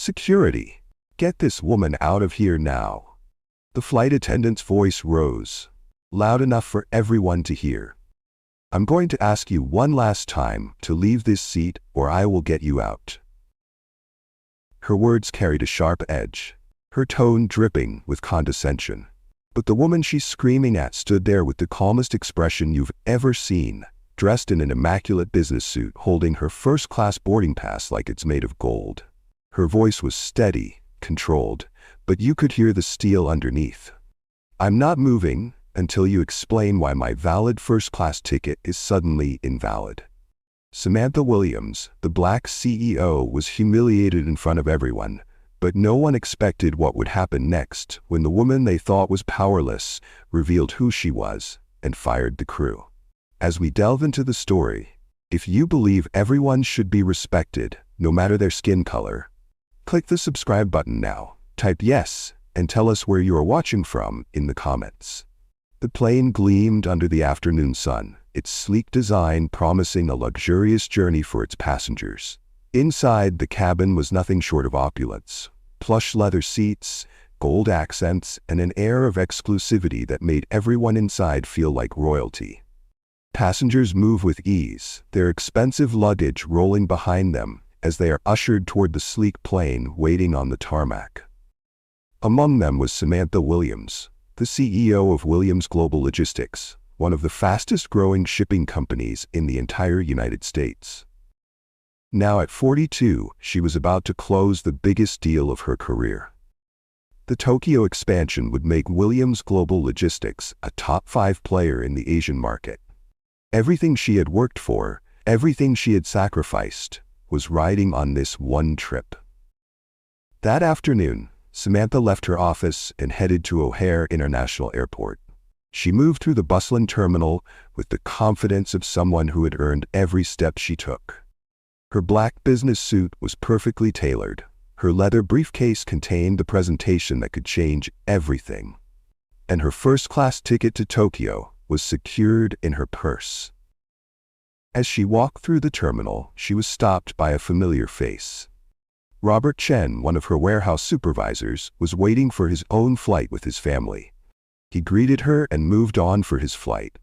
Security! Get this woman out of here now. The flight attendant's voice rose, loud enough for everyone to hear. I'm going to ask you one last time to leave this seat or I will get you out. Her words carried a sharp edge, her tone dripping with condescension. But the woman she's screaming at stood there with the calmest expression you've ever seen, dressed in an immaculate business suit, holding her first-class boarding pass like it's made of gold. Her voice was steady, controlled, but you could hear the steel underneath. I'm not moving until you explain why my valid first-class ticket is suddenly invalid. Samantha Williams, the black CEO, was humiliated in front of everyone, but no one expected what would happen next when the woman they thought was powerless revealed who she was and fired the crew. As we delve into the story, if you believe everyone should be respected, no matter their skin color, click the subscribe button now, type yes, and tell us where you are watching from in the comments. The plane gleamed under the afternoon sun, its sleek design promising a luxurious journey for its passengers. Inside, the cabin was nothing short of opulence. Plush leather seats, gold accents, and an air of exclusivity that made everyone inside feel like royalty. Passengers move with ease, their expensive luggage rolling behind them as they are ushered toward the sleek plane waiting on the tarmac. Among them was Samantha Williams, the CEO of Williams Global Logistics, one of the fastest-growing shipping companies in the entire United States. Now at 42, she was about to close the biggest deal of her career. The Tokyo expansion would make Williams Global Logistics a top 5 player in the Asian market. Everything she had worked for, everything she had sacrificed, was riding on this one trip. That afternoon, Samantha left her office and headed to O'Hare International Airport. She moved through the bustling terminal with the confidence of someone who had earned every step she took. Her black business suit was perfectly tailored. Her leather briefcase contained the presentation that could change everything. And her first-class ticket to Tokyo was secured in her purse. As she walked through the terminal, she was stopped by a familiar face. Robert Chen, one of her warehouse supervisors, was waiting for his own flight with his family. He greeted her and moved on for his flight.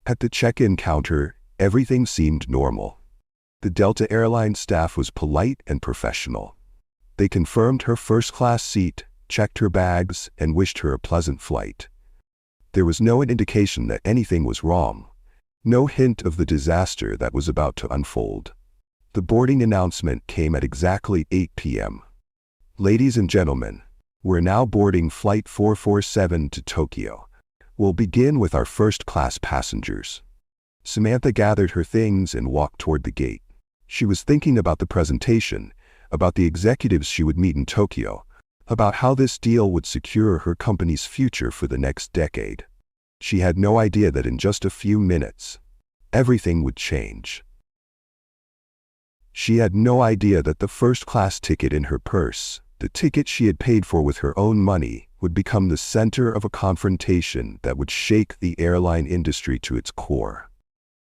At the check-in counter, everything seemed normal. The Delta Airlines staff was polite and professional. They confirmed her first-class seat, checked her bags, and wished her a pleasant flight. There was no indication that anything was wrong, no hint of the disaster that was about to unfold. The boarding announcement came at exactly 8 p.m. Ladies and gentlemen, we're now boarding Flight 447 to Tokyo. We'll begin with our first-class passengers. Samantha gathered her things and walked toward the gate. She was thinking about the presentation, about the executives she would meet in Tokyo, about how this deal would secure her company's future for the next decade. She had no idea that in just a few minutes, everything would change. She had no idea that the first-class ticket in her purse, the ticket she had paid for with her own money, would become the center of a confrontation that would shake the airline industry to its core.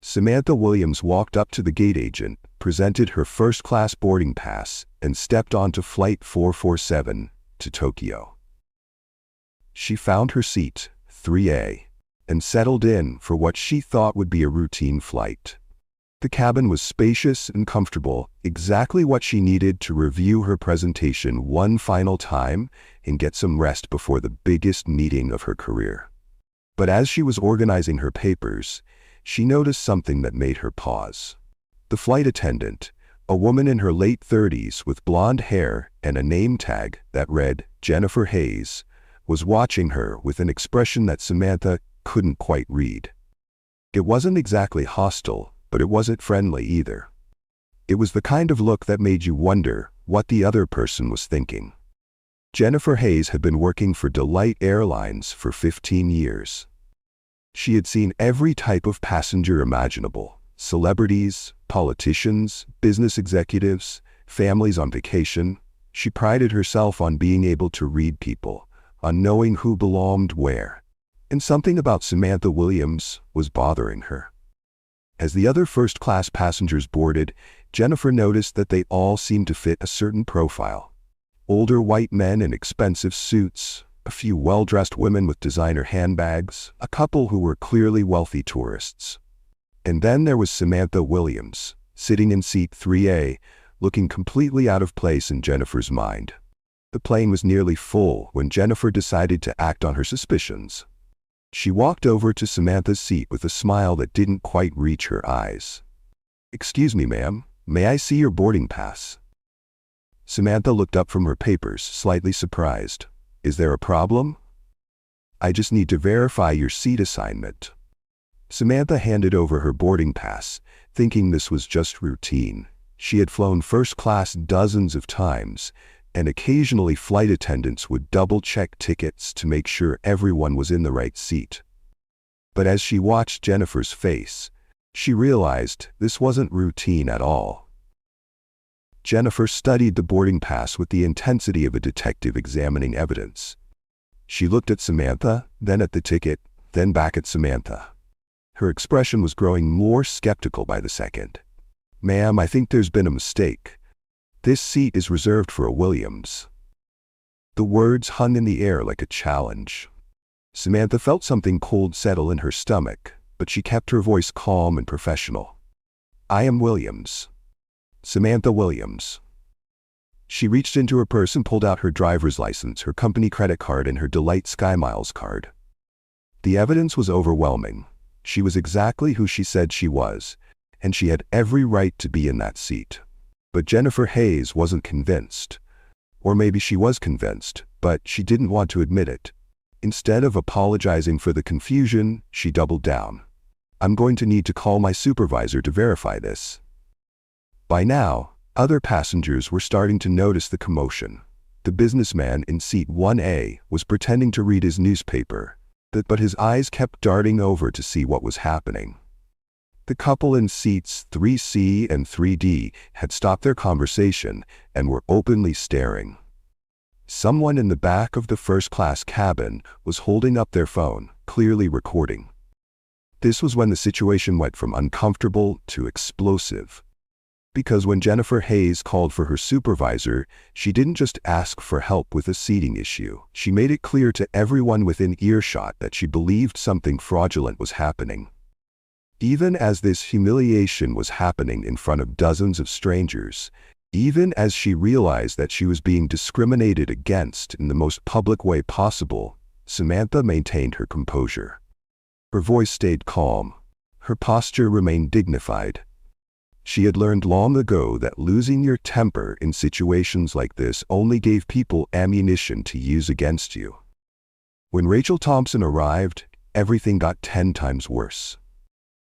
Samantha Williams walked up to the gate agent, presented her first-class boarding pass, and stepped onto Flight 447 to Tokyo. She found her seat, 3A, and settled in for what she thought would be a routine flight. The cabin was spacious and comfortable, exactly what she needed to review her presentation one final time and get some rest before the biggest meeting of her career. But as she was organizing her papers, she noticed something that made her pause. The flight attendant, a woman in her late 30s with blonde hair and a name tag that read Jennifer Hayes, was watching her with an expression that Samantha couldn't quite read. It wasn't exactly hostile, but it wasn't friendly either. It was the kind of look that made you wonder what the other person was thinking. Jennifer Hayes had been working for Delight Airlines for 15 years. She had seen every type of passenger imaginable: celebrities, politicians, business executives, families on vacation. She prided herself on being able to read people, on knowing who belonged where. And something about Samantha Williams was bothering her. As the other first-class passengers boarded, Jennifer noticed that they all seemed to fit a certain profile. Older white men in expensive suits, a few well-dressed women with designer handbags, a couple who were clearly wealthy tourists. And then there was Samantha Williams, sitting in seat 3A, looking completely out of place in Jennifer's mind. The plane was nearly full when Jennifer decided to act on her suspicions. She walked over to Samantha's seat with a smile that didn't quite reach her eyes. "Excuse me, ma'am, may I see your boarding pass?" Samantha looked up from her papers, slightly surprised. "Is there a problem?" "I just need to verify your seat assignment." Samantha handed over her boarding pass, thinking this was just routine. She had flown first class dozens of times, and occasionally flight attendants would double-check tickets to make sure everyone was in the right seat. But as she watched Jennifer's face, she realized this wasn't routine at all. Jennifer studied the boarding pass with the intensity of a detective examining evidence. She looked at Samantha, then at the ticket, then back at Samantha. Her expression was growing more skeptical by the second. "Ma'am, I think there's been a mistake. This seat is reserved for a Williams." The words hung in the air like a challenge. Samantha felt something cold settle in her stomach, but she kept her voice calm and professional. "I am Williams. Samantha Williams." She reached into her purse and pulled out her driver's license, her company credit card, and her Delight SkyMiles card. The evidence was overwhelming. She was exactly who she said she was, and she had every right to be in that seat. But Jennifer Hayes wasn't convinced. Or maybe she was convinced, but she didn't want to admit it. Instead of apologizing for the confusion, she doubled down. "I'm going to need to call my supervisor to verify this." By now, other passengers were starting to notice the commotion. The businessman in seat 1A was pretending to read his newspaper, but his eyes kept darting over to see what was happening. The couple in seats 3C and 3D had stopped their conversation and were openly staring. Someone in the back of the first-class cabin was holding up their phone, clearly recording. This was when the situation went from uncomfortable to explosive. Because when Jennifer Hayes called for her supervisor, she didn't just ask for help with a seating issue. She made it clear to everyone within earshot that she believed something fraudulent was happening. Even as this humiliation was happening in front of dozens of strangers, even as she realized that she was being discriminated against in the most public way possible, Samantha maintained her composure. Her voice stayed calm. Her posture remained dignified. She had learned long ago that losing your temper in situations like this only gave people ammunition to use against you. When Rachel Thompson arrived, everything got 10 times worse.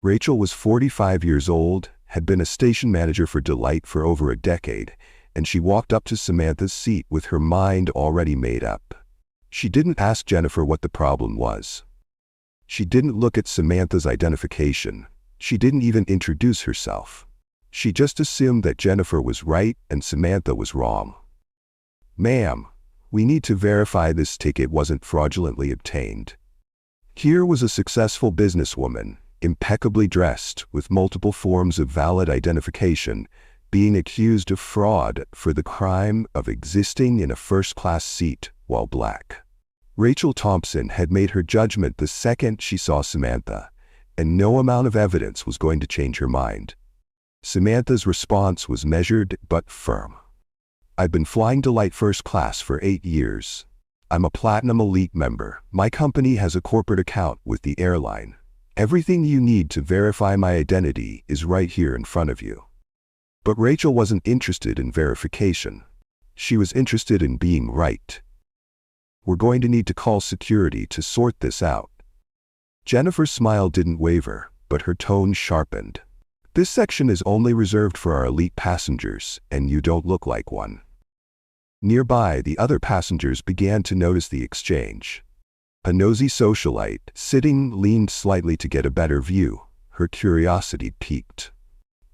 Rachel was 45 years old, had been a station manager for Delight for over a decade, and she walked up to Samantha's seat with her mind already made up. She didn't ask Jennifer what the problem was. She didn't look at Samantha's identification. She didn't even introduce herself. She just assumed that Jennifer was right and Samantha was wrong. "Ma'am, we need to verify this ticket wasn't fraudulently obtained." Here was a successful businesswoman, impeccably dressed, with multiple forms of valid identification, being accused of fraud for the crime of existing in a first-class seat while black. Rachel Thompson had made her judgment the second she saw Samantha, and no amount of evidence was going to change her mind. Samantha's response was measured but firm. "I've been flying Delight first class for 8 years. I'm a Platinum Elite member. My company has a corporate account with the airline. Everything you need to verify my identity is right here in front of you." But Rachel wasn't interested in verification. She was interested in being right. "We're going to need to call security to sort this out." Jennifer's smile didn't waver, but her tone sharpened. "This section is only reserved for our elite passengers, and you don't look like one." Nearby, the other passengers began to notice the exchange. A nosy socialite, sitting, leaned slightly to get a better view. Her curiosity piqued.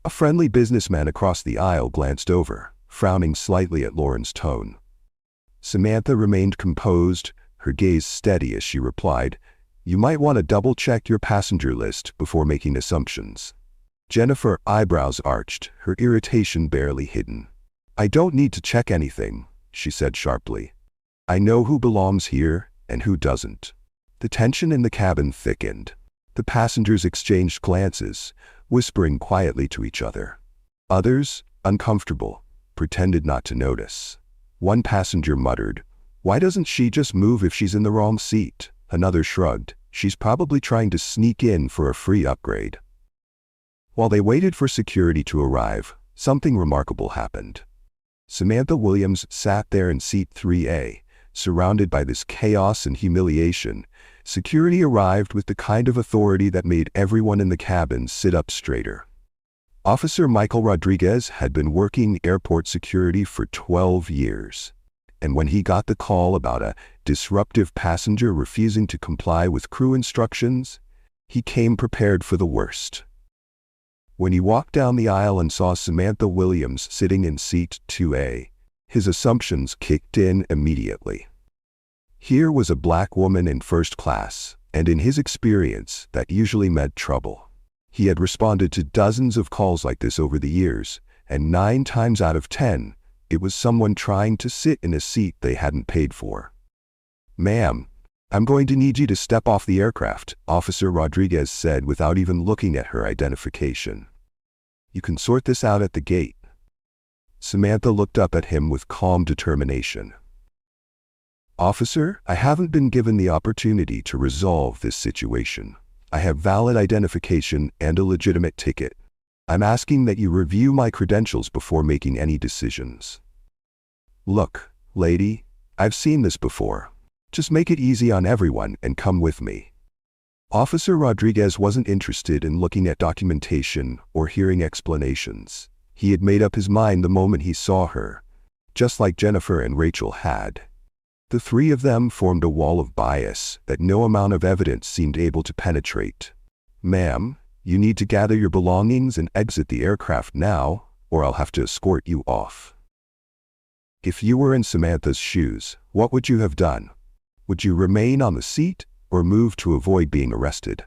A friendly businessman across the aisle glanced over, frowning slightly at Lauren's tone. Samantha remained composed, her gaze steady as she replied, "You might want to double-check your passenger list before making assumptions." Jennifer's eyebrows arched, her irritation barely hidden. "I don't need to check anything. she said sharply. "I know who belongs here and who doesn't." The tension in the cabin thickened. The passengers exchanged glances, whispering quietly to each other. Others, uncomfortable, pretended not to notice. One passenger muttered, "Why doesn't she just move if she's in the wrong seat?" Another shrugged, "She's probably trying to sneak in for a free upgrade." While they waited for security to arrive, something remarkable happened. Samantha Williams sat there in seat 3A, surrounded by this chaos and humiliation. Security arrived with the kind of authority that made everyone in the cabin sit up straighter. Officer Michael Rodriguez had been working airport security for 12 years. And when he got the call about a disruptive passenger refusing to comply with crew instructions, he came prepared for the worst. When he walked down the aisle and saw Samantha Williams sitting in seat 2A, his assumptions kicked in immediately. Here was a black woman in first class, and in his experience, that usually meant trouble. He had responded to dozens of calls like this over the years, and 9 times out of 10, it was someone trying to sit in a seat they hadn't paid for. "Ma'am, I'm going to need you to step off the aircraft," Officer Rodriguez said without even looking at her identification. "You can sort this out at the gate." Samantha looked up at him with calm determination. "Officer, I haven't been given the opportunity to resolve this situation. I have valid identification and a legitimate ticket. I'm asking that you review my credentials before making any decisions." "Look, lady, I've seen this before. Just make it easy on everyone and come with me." Officer Rodriguez wasn't interested in looking at documentation or hearing explanations. He had made up his mind the moment he saw her, just like Jennifer and Rachel had. The three of them formed a wall of bias that no amount of evidence seemed able to penetrate. "Ma'am, you need to gather your belongings and exit the aircraft now, or I'll have to escort you off." If you were in Samantha's shoes, what would you have done? Would you remain on the seat or move to avoid being arrested?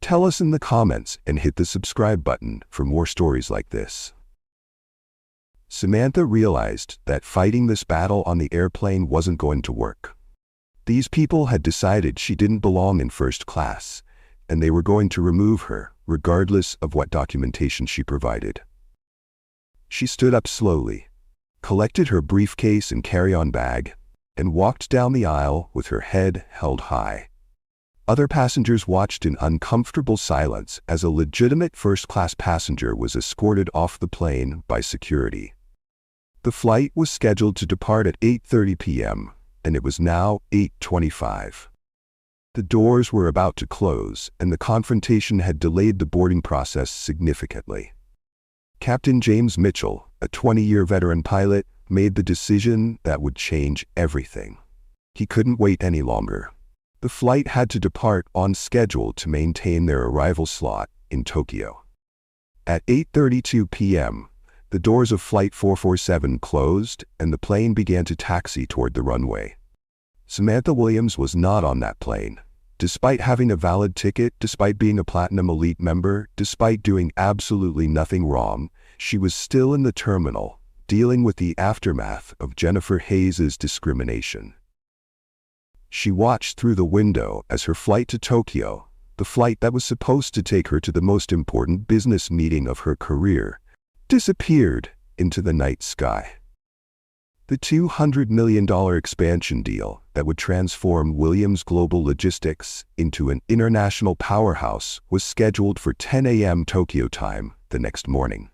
Tell us in the comments and hit the subscribe button for more stories like this. Samantha realized that fighting this battle on the airplane wasn't going to work. These people had decided she didn't belong in first class, and they were going to remove her, regardless of what documentation she provided. She stood up slowly, collected her briefcase and carry-on bag, and walked down the aisle with her head held high. Other passengers watched in uncomfortable silence as a legitimate first-class passenger was escorted off the plane by security. The flight was scheduled to depart at 8:30 p.m., and it was now 8:25. The doors were about to close, and the confrontation had delayed the boarding process significantly. Captain James Mitchell, a 20-year veteran pilot, made the decision that would change everything. He couldn't wait any longer. The flight had to depart on schedule to maintain their arrival slot in Tokyo. At 8:32 p.m., the doors of Flight 447 closed and the plane began to taxi toward the runway. Samantha Williams was not on that plane. Despite having a valid ticket, despite being a Platinum Elite member, despite doing absolutely nothing wrong, she was still in the terminal, dealing with the aftermath of Jennifer Hayes' discrimination. She watched through the window as her flight to Tokyo, the flight that was supposed to take her to the most important business meeting of her career, disappeared into the night sky. The $200 million expansion deal that would transform Williams Global Logistics into an international powerhouse was scheduled for 10 a.m. Tokyo time the next morning.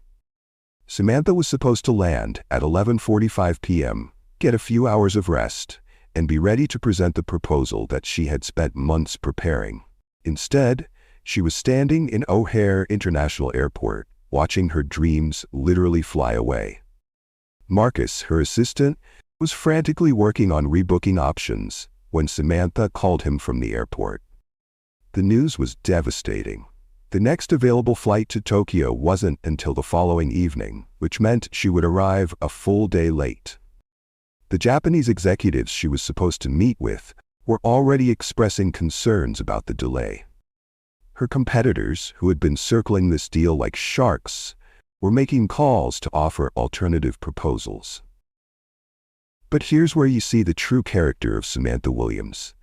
Samantha was supposed to land at 11:45 p.m., get a few hours of rest, and be ready to present the proposal that she had spent months preparing. Instead, she was standing in O'Hare International Airport, watching her dreams literally fly away. Marcus, her assistant, was frantically working on rebooking options when Samantha called him from the airport. The news was devastating. The next available flight to Tokyo wasn't until the following evening, which meant she would arrive a full day late. The Japanese executives she was supposed to meet with were already expressing concerns about the delay. Her competitors, who had been circling this deal like sharks, were making calls to offer alternative proposals. But here's where you see the true character of Samantha Williams.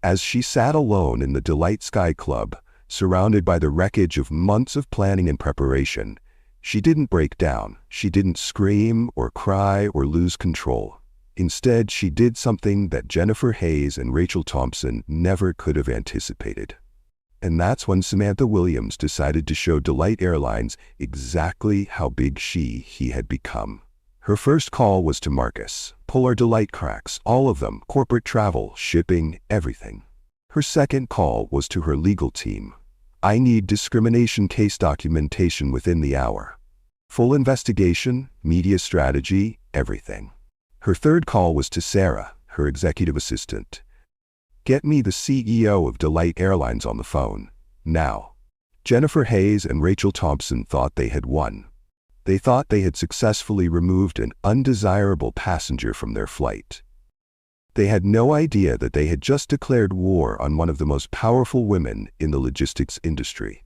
As she sat alone in the Delight Sky Club, surrounded by the wreckage of months of planning and preparation, she didn't break down. She didn't scream or cry or lose control. Instead, she did something that Jennifer Hayes and Rachel Thompson never could have anticipated. And that's when Samantha Williams decided to show Delight Airlines exactly how big he had become. Her first call was to Marcus. Pull our Delight cracks, all of them, corporate travel, shipping, everything. Her second call was to her legal team. I need discrimination case documentation within the hour. Full investigation, media strategy, everything. Her third call was to Sarah, her executive assistant. Get me the CEO of Delight Airlines on the phone, now. Jennifer Hayes and Rachel Thompson thought they had won. They thought they had successfully removed an undesirable passenger from their flight. They had no idea that they had just declared war on one of the most powerful women in the logistics industry.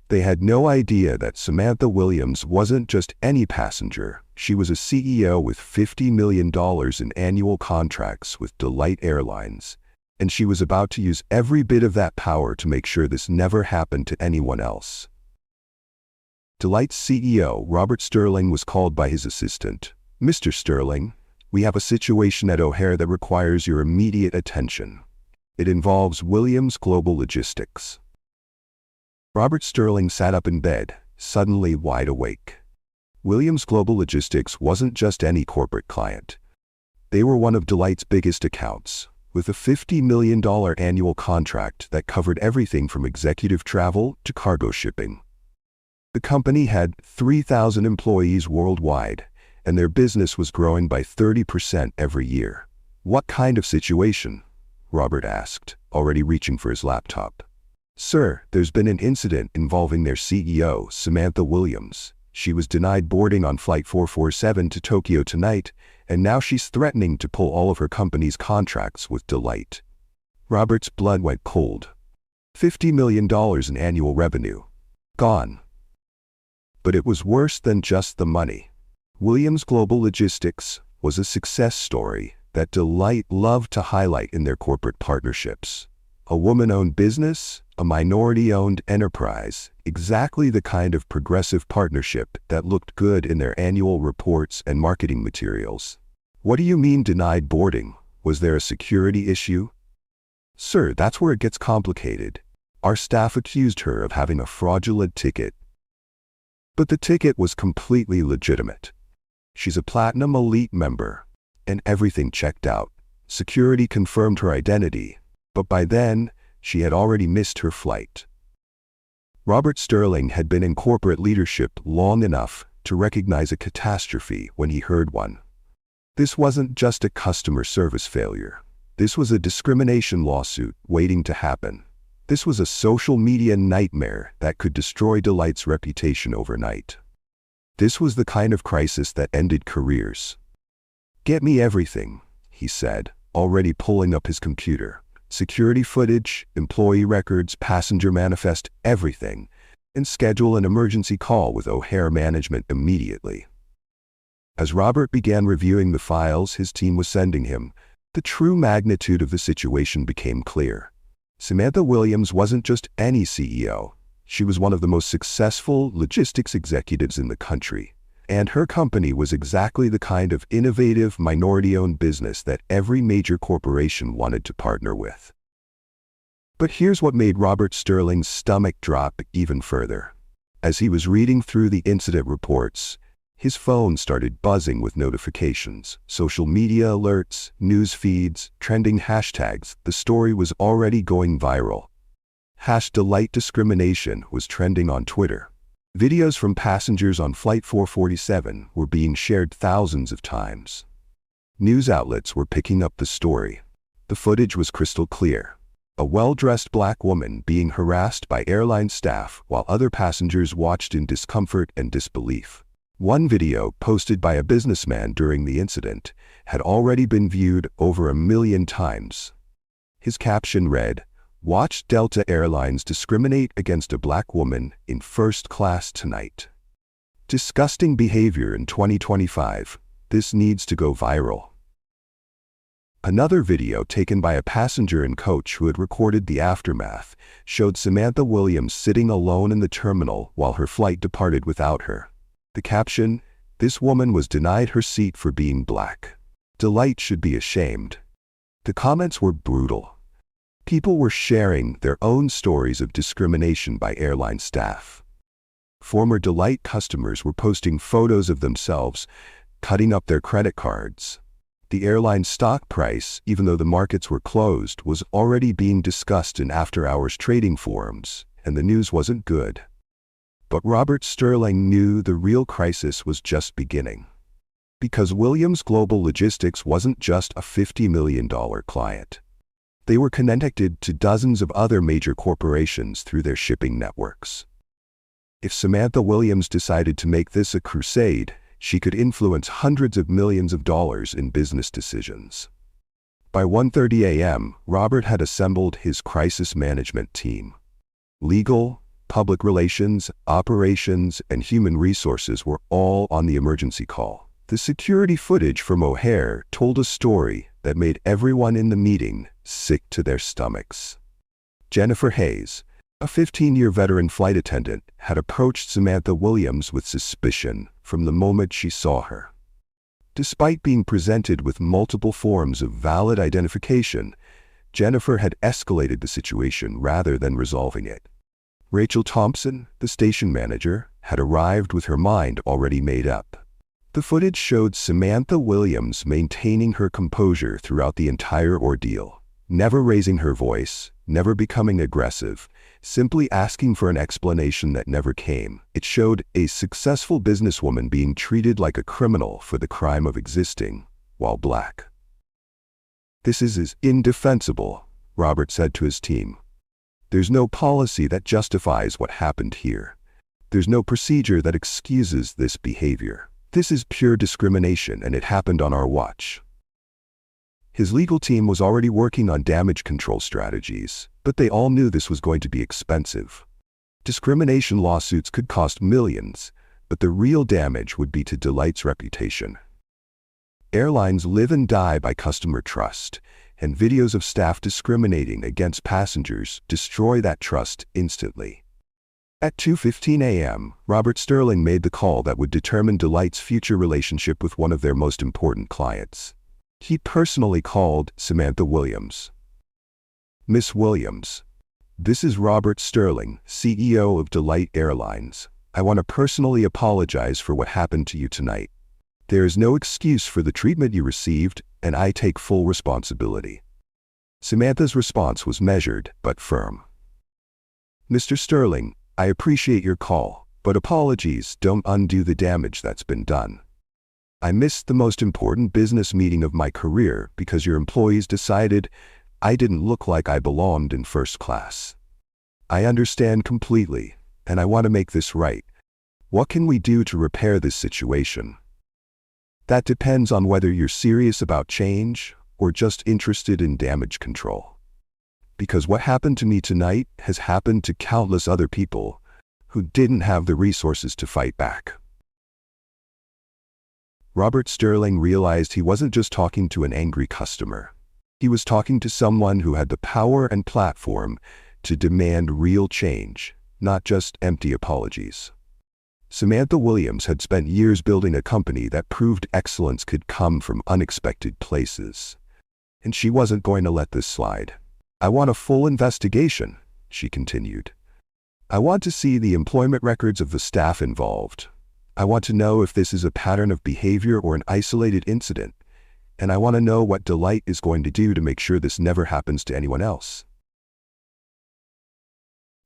They had no idea that Samantha Williams wasn't just any passenger. She was a CEO with $50 million in annual contracts with Delight Airlines, and she was about to use every bit of that power to make sure this never happened to anyone else. Delight's CEO, Robert Sterling, was called by his assistant. Mr. Sterling, we have a situation at O'Hare that requires your immediate attention. It involves Williams Global Logistics. Robert Sterling sat up in bed, suddenly wide awake. Williams Global Logistics wasn't just any corporate client. They were one of Delight's biggest accounts, with a $50 million annual contract that covered everything from executive travel to cargo shipping. The company had 3,000 employees worldwide, and their business was growing by 30% every year. What kind of situation? Robert asked, already reaching for his laptop. Sir, there's been an incident involving their CEO, Samantha Williams. She was denied boarding on Flight 447 to Tokyo tonight, and now she's threatening to pull all of her company's contracts with Delight. Robert's blood went cold. $50 million in annual revenue. Gone. But it was worse than just the money. Williams Global Logistics was a success story that Delight loved to highlight in their corporate partnerships. A woman-owned business, a minority-owned enterprise, exactly the kind of progressive partnership that looked good in their annual reports and marketing materials. What do you mean denied boarding? Was there a security issue? Sir, that's where it gets complicated. Our staff accused her of having a fraudulent ticket. But the ticket was completely legitimate. She's a Platinum Elite member, and everything checked out. Security confirmed her identity, but by then, she had already missed her flight. Robert Sterling had been in corporate leadership long enough to recognize a catastrophe when he heard one. This wasn't just a customer service failure. This was a discrimination lawsuit waiting to happen. This was a social media nightmare that could destroy Delight's reputation overnight. This was the kind of crisis that ended careers. Get me everything, he said, already pulling up his computer. Security footage, employee records, passenger manifest, everything, and schedule an emergency call with O'Hare management immediately. As Robert began reviewing the files his team was sending him, the true magnitude of the situation became clear. Samantha Williams wasn't just any CEO. She was one of the most successful logistics executives in the country. And her company was exactly the kind of innovative, minority-owned business that every major corporation wanted to partner with. But here's what made Robert Sterling's stomach drop even further. As he was reading through the incident reports, his phone started buzzing with notifications, social media alerts, news feeds, trending hashtags. The story was already going viral. #Delight discrimination was trending on Twitter. Videos from passengers on Flight 447 were being shared thousands of times. News outlets were picking up the story. The footage was crystal clear. A well-dressed black woman being harassed by airline staff while other passengers watched in discomfort and disbelief. One video, posted by a businessman during the incident, had already been viewed over 1 million times. His caption read, "Watch Delta Airlines discriminate against a black woman in first class tonight. Disgusting behavior in 2025. This needs to go viral." Another video taken by a passenger and coach who had recorded the aftermath showed Samantha Williams sitting alone in the terminal while her flight departed without her. The caption, "This woman was denied her seat for being black. Delight should be ashamed." The comments were brutal. People were sharing their own stories of discrimination by airline staff. Former Delight customers were posting photos of themselves cutting up their credit cards. The airline stock price, even though the markets were closed, was already being discussed in after-hours trading forums, and the news wasn't good. But Robert Sterling knew the real crisis was just beginning. Because Williams Global Logistics wasn't just a $50 million client. They were connected to dozens of other major corporations through their shipping networks. If Samantha Williams decided to make this a crusade, she could influence hundreds of millions of dollars in business decisions. By 1:30 a.m., Robert had assembled his crisis management team. Legal, public relations, operations, and human resources were all on the emergency call. The security footage from O'Hare told a story that made everyone in the meeting sick to their stomachs. Jennifer Hayes, a 15-year veteran flight attendant, had approached Samantha Williams with suspicion from the moment she saw her. Despite being presented with multiple forms of valid identification, Jennifer had escalated the situation rather than resolving it. Rachel Thompson, the station manager, had arrived with her mind already made up. The footage showed Samantha Williams maintaining her composure throughout the entire ordeal, never raising her voice, never becoming aggressive, simply asking for an explanation that never came. It showed a successful businesswoman being treated like a criminal for the crime of existing while black. "This is indefensible," Robert said to his team. "There's no policy that justifies what happened here. There's no procedure that excuses this behavior. This is pure discrimination, and it happened on our watch." His legal team was already working on damage control strategies, but they all knew this was going to be expensive. Discrimination lawsuits could cost millions, but the real damage would be to Delight's reputation. Airlines live and die by customer trust, and videos of staff discriminating against passengers destroy that trust instantly. At 2:15 a.m., Robert Sterling made the call that would determine Delight's future relationship with one of their most important clients. He personally called Samantha Williams. "Miss Williams, this is Robert Sterling, CEO of Delight Airlines. I want to personally apologize for what happened to you tonight. There is no excuse for the treatment you received, and I take full responsibility." Samantha's response was measured but firm. "Mr. Sterling, I appreciate your call, but apologies don't undo the damage that's been done. I missed the most important business meeting of my career because your employees decided I didn't look like I belonged in first class. I understand completely, and I want to make this right. What can we do to repair this situation? That depends on whether you're serious about change or just interested in damage control. Because what happened to me tonight has happened to countless other people who didn't have the resources to fight back." Robert Sterling realized he wasn't just talking to an angry customer. He was talking to someone who had the power and platform to demand real change, not just empty apologies. Samantha Williams had spent years building a company that proved excellence could come from unexpected places. And she wasn't going to let this slide. "I want a full investigation," she continued. "I want to see the employment records of the staff involved. I want to know if this is a pattern of behavior or an isolated incident, and I want to know what Delight is going to do to make sure this never happens to anyone else."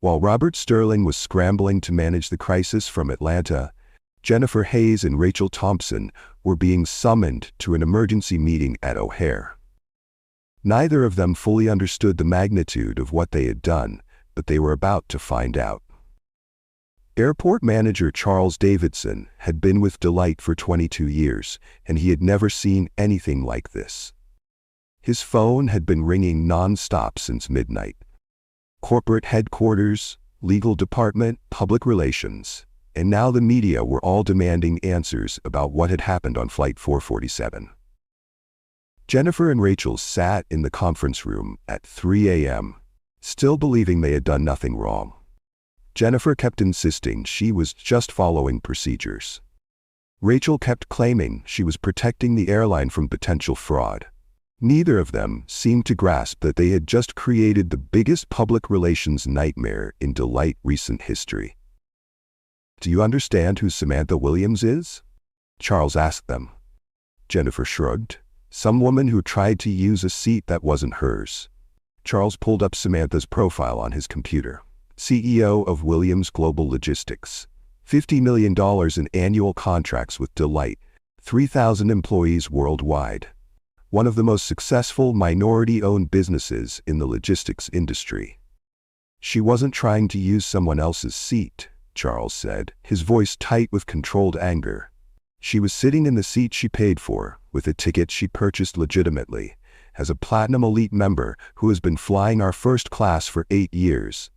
While Robert Sterling was scrambling to manage the crisis from Atlanta, Jennifer Hayes and Rachel Thompson were being summoned to an emergency meeting at O'Hare. Neither of them fully understood the magnitude of what they had done, but they were about to find out. Airport manager Charles Davidson had been with Delight for 22 years, and he had never seen anything like this. His phone had been ringing non-stop since midnight. Corporate headquarters, legal department, public relations, and now the media were all demanding answers about what had happened on Flight 447. Jennifer and Rachel sat in the conference room at 3 a.m., still believing they had done nothing wrong. Jennifer kept insisting she was just following procedures. Rachel kept claiming she was protecting the airline from potential fraud. Neither of them seemed to grasp that they had just created the biggest public relations nightmare in Deloitte recent history. "Do you understand who Samantha Williams is?" Charles asked them. Jennifer shrugged. "Some woman who tried to use a seat that wasn't hers." Charles pulled up Samantha's profile on his computer. CEO of Williams Global Logistics. $50 million in annual contracts with Deloitte. 3,000 employees worldwide. One of the most successful minority-owned businesses in the logistics industry. "She wasn't trying to use someone else's seat," Charles said, his voice tight with controlled anger. "She was sitting in the seat she paid for, with a ticket she purchased legitimately, as a Platinum Elite member who has been flying our first class for 8 years.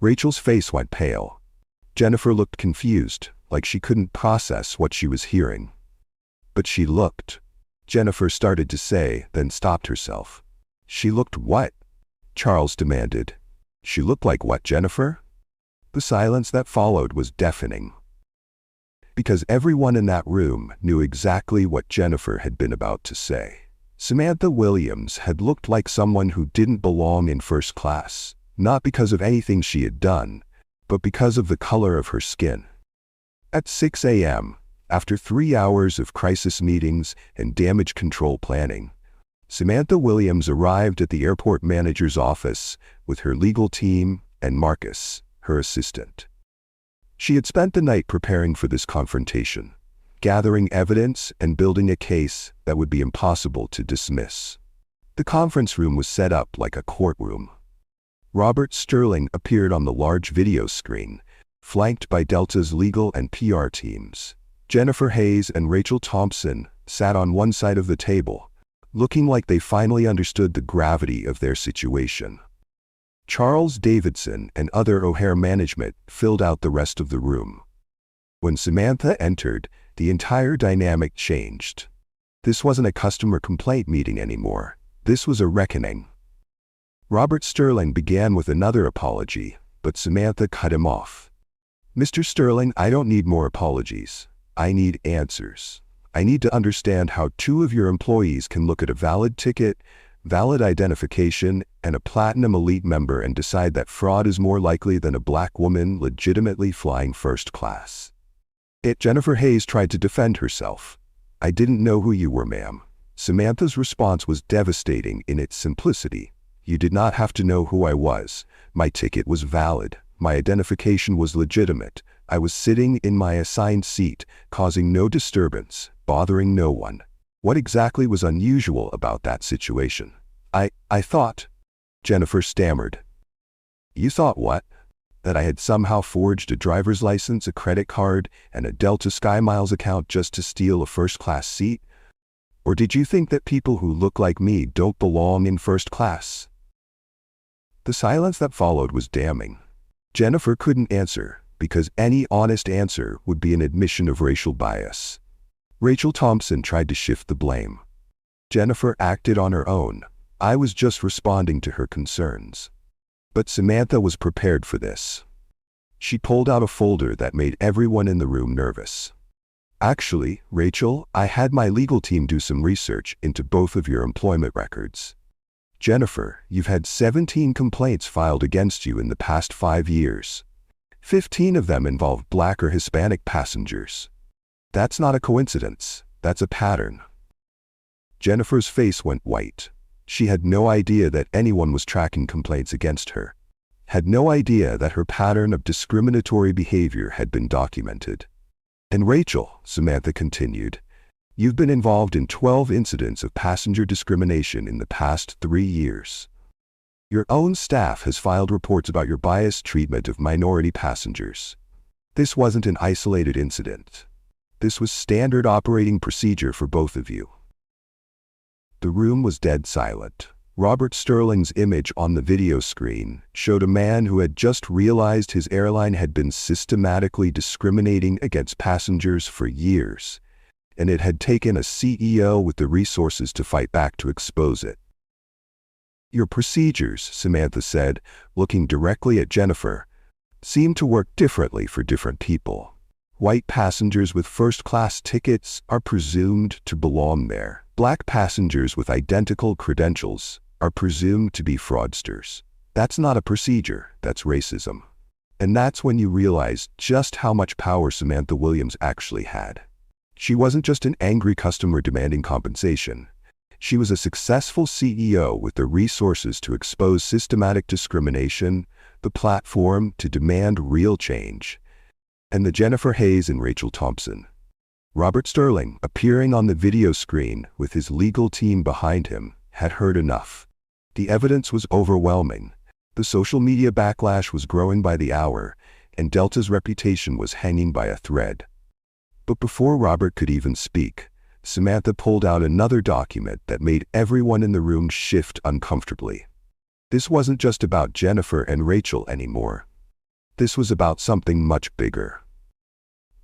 Rachel's face went pale. Jennifer looked confused, like she couldn't process what she was hearing. "But she looked," Jennifer started to say, then stopped herself. "She looked what?" Charles demanded. "She looked like what, Jennifer?" The silence that followed was deafening. Because everyone in that room knew exactly what Jennifer had been about to say. Samantha Williams had looked like someone who didn't belong in first class, not because of anything she had done, but because of the color of her skin. At 6 a.m., after 3 hours of crisis meetings and damage control planning, Samantha Williams arrived at the airport manager's office with her legal team and Marcus, her assistant. She had spent the night preparing for this confrontation, gathering evidence and building a case that would be impossible to dismiss. The conference room was set up like a courtroom. Robert Sterling appeared on the large video screen, flanked by Delta's legal and PR teams. Jennifer Hayes and Rachel Thompson sat on one side of the table, looking like they finally understood the gravity of their situation. Charles Davidson and other O'Hare management filled out the rest of the room. When Samantha entered, the entire dynamic changed. This wasn't a customer complaint meeting anymore. This was a reckoning. Robert Sterling began with another apology, but Samantha cut him off. "Mr. Sterling, I don't need more apologies. I need answers. I need to understand how 2 of your employees can look at a valid ticket, valid identification, and a Platinum Elite member and decide that fraud is more likely than a black woman legitimately flying first class." Jennifer Hayes tried to defend herself. "I didn't know who you were, ma'am." Samantha's response was devastating in its simplicity. "You did not have to know who I was. My ticket was valid. My identification was legitimate. I was sitting in my assigned seat, causing no disturbance, bothering no one. What exactly was unusual about that situation?" I thought," Jennifer stammered. "You thought what? That I had somehow forged a driver's license, a credit card, and a Delta SkyMiles account just to steal a first-class seat? Or did you think that people who look like me don't belong in first class?" The silence that followed was damning. Jennifer couldn't answer, because any honest answer would be an admission of racial bias. Rachel Thompson tried to shift the blame. Jennifer acted on her own. I was just responding to her concerns. But Samantha was prepared for this. She pulled out a folder that made everyone in the room nervous. "Actually, Rachel, I had my legal team do some research into both of your employment records. Jennifer, you've had 17 complaints filed against you in the past 5 years. 15 of them involve Black or Hispanic passengers. That's not a coincidence, that's a pattern." Jennifer's face went white. She had no idea that anyone was tracking complaints against her. Had no idea that her pattern of discriminatory behavior had been documented. "And Rachel," Samantha continued, "you've been involved in 12 incidents of passenger discrimination in the past 3 years. Your own staff has filed reports about your biased treatment of minority passengers. This wasn't an isolated incident. This was standard operating procedure for both of you." The room was dead silent. Robert Sterling's image on the video screen showed a man who had just realized his airline had been systematically discriminating against passengers for years. and it had taken a CEO with the resources to fight back to expose it. Your procedures, Samantha said, looking directly at Jennifer, seem to work differently for different people. White passengers with first-class tickets are presumed to belong there. Black passengers with identical credentials are presumed to be fraudsters. That's not a procedure, that's racism. And that's when you realize just how much power Samantha Williams actually had. She wasn't just an angry customer demanding compensation. She was a successful CEO with the resources to expose systematic discrimination, the platform to demand real change. And the Jennifer Hayes and Rachel Thompson. Robert Sterling, appearing on the video screen with his legal team behind him, had heard enough. The evidence was overwhelming. The social media backlash was growing by the hour, and Delta's reputation was hanging by a thread. But before Robert could even speak, Samantha pulled out another document that made everyone in the room shift uncomfortably. This wasn't just about Jennifer and Rachel anymore. This was about something much bigger.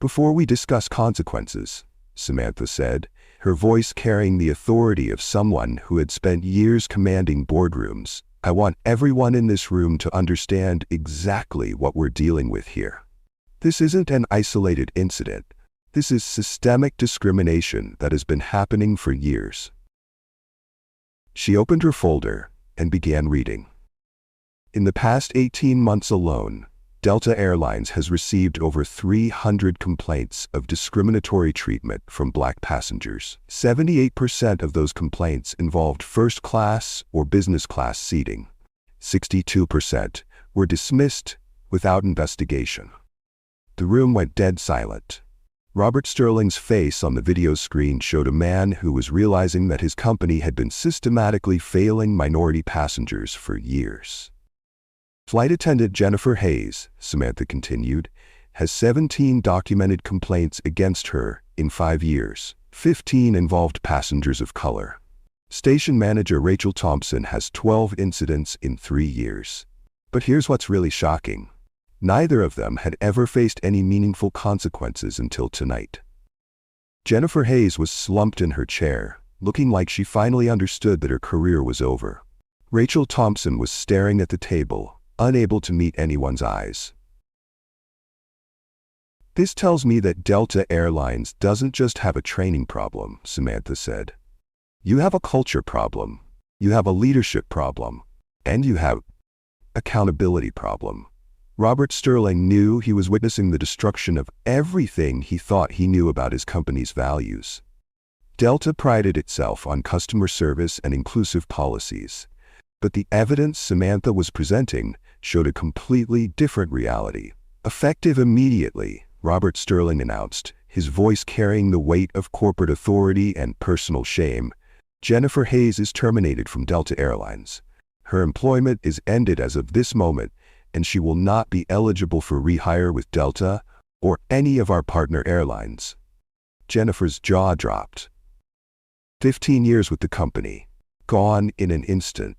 Before we discuss consequences, Samantha said, her voice carrying the authority of someone who had spent years commanding boardrooms, I want everyone in this room to understand exactly what we're dealing with here. This isn't an isolated incident. This is systemic discrimination that has been happening for years. She opened her folder and began reading. In the past 18 months alone, Delta Airlines has received over 300 complaints of discriminatory treatment from Black passengers. 78% of those complaints involved first-class or business-class seating. 62% were dismissed without investigation. The room went dead silent. Robert Sterling's face on the video screen showed a man who was realizing that his company had been systematically failing minority passengers for years. Flight attendant Jennifer Hayes, Samantha continued, has 17 documented complaints against her in 5 years. 15 involved passengers of color. Station manager Rachel Thompson has 12 incidents in 3 years. But here's what's really shocking. Neither of them had ever faced any meaningful consequences until tonight. Jennifer Hayes was slumped in her chair, looking like she finally understood that her career was over. Rachel Thompson was staring at the table, unable to meet anyone's eyes. This tells me that Delta Airlines doesn't just have a training problem, Samantha said. You have a culture problem, you have a leadership problem, and you have accountability problem. Robert Sterling knew he was witnessing the destruction of everything he thought he knew about his company's values. Delta prided itself on customer service and inclusive policies, but the evidence Samantha was presenting showed a completely different reality. Effective immediately, Robert Sterling announced, his voice carrying the weight of corporate authority and personal shame, Jennifer Hayes is terminated from Delta Airlines. Her employment is ended as of this moment, and she will not be eligible for rehire with Delta or any of our partner airlines. Jennifer's jaw dropped. 15 years with the company, gone in an instant.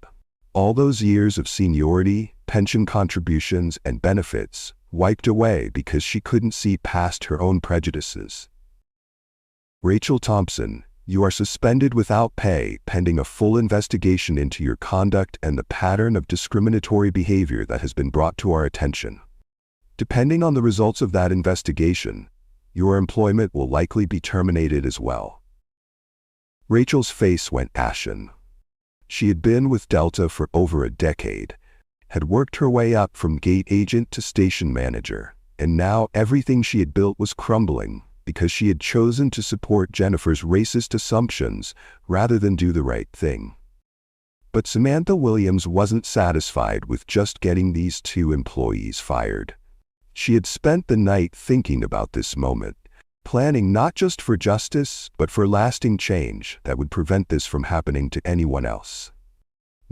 All those years of seniority, pension contributions, and benefits wiped away because she couldn't see past her own prejudices. Rachel Thompson, you are suspended without pay pending a full investigation into your conduct and the pattern of discriminatory behavior that has been brought to our attention. Depending on the results of that investigation, your employment will likely be terminated as well. Rachel's face went ashen. She had been with Delta for over a decade, had worked her way up from gate agent to station manager, and now everything she had built was crumbling because she had chosen to support Jennifer's racist assumptions rather than do the right thing. But Samantha Williams wasn't satisfied with just getting these 2 employees fired. She had spent the night thinking about this moment, planning not just for justice, but for lasting change that would prevent this from happening to anyone else.